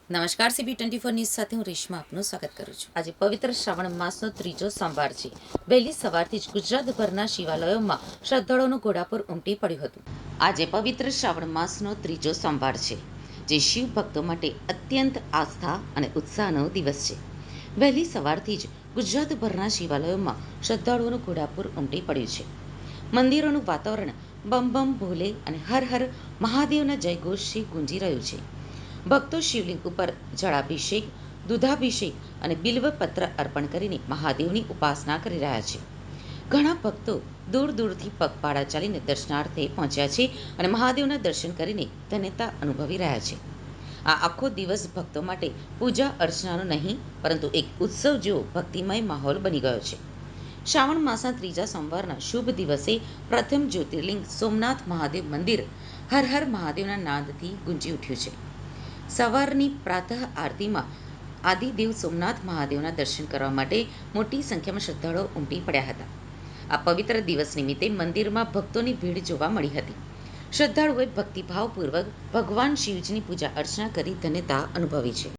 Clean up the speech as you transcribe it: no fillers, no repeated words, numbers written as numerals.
નમસ્કાર, CB24 news સાથે હું રેશમા આપનું સ્વાગત કરું છું. આજે પવિત્ર શ્રાવણ માસનો ત્રીજો સોમવાર છે. વહેલી સવારથી જ ગુજરાતભરના શિવાલયોમાં શ્રદ્ધાળુઓનું ઘોડાપુર ઉમટી પડ્યું હતું. આજે પવિત્ર શ્રાવણ માસનો ત્રીજો સોમવાર છે, જે શિવ ભક્તો માટે અત્યંત આસ્થા અને ઉત્સાહનો દિવસ છે. વહેલી સવારથી જ ગુજરાતભરના શિવાલયોમાં શ્રદ્ધાળુઓનું ઘોડાપુર ઉમટી પડ્યું છે. મંદિરોનું વાતાવરણ બમ બમ ભોલે અને હર હર મહાદેવના જયઘોષથી ગુંજી રહ્યું છે. ભક્તો શિવલિંગ ઉપર જળાભિષેક, દૂધાભિષેક અને બિલ્વપત્ર અર્પણ કરીને મહાદેવની ઉપાસના કરી રહ્યા છે. ઘણા ભક્તો દૂર દૂરથી પગપાળા ચાલીને દર્શનાર્થે પહોંચ્યા છે અને મહાદેવના દર્શન કરીને ધન્યતા અનુભવી રહ્યા છે. આ આખો દિવસ ભક્તો માટે પૂજા અર્ચનાનો નહીં, પરંતુ એક ઉત્સવ જેવો ભક્તિમય માહોલ બની ગયો છે. શ્રાવણ માસના ત્રીજા સોમવારના શુભ દિવસે પ્રથમ જ્યોતિર્લિંગ સોમનાથ મહાદેવ મંદિર હર હર મહાદેવના નાદથી ગુંજી ઉઠ્યું છે. સવારની પ્રાતઃ આરતીમાં આદિદેવ સોમનાથ મહાદેવના દર્શન કરવા માટે મોટી સંખ્યામાં શ્રદ્ધાળુઓ ઉમટી પડ્યા હતા. આ પવિત્ર દિવસ નિમિત્તે મંદિરમાં ભક્તોની ભીડ જોવા મળી હતી. શ્રદ્ધાળુઓએ ભક્તિભાવપૂર્વક ભગવાન શિવજીની પૂજા અર્ચના કરી ધન્યતા અનુભવી છે.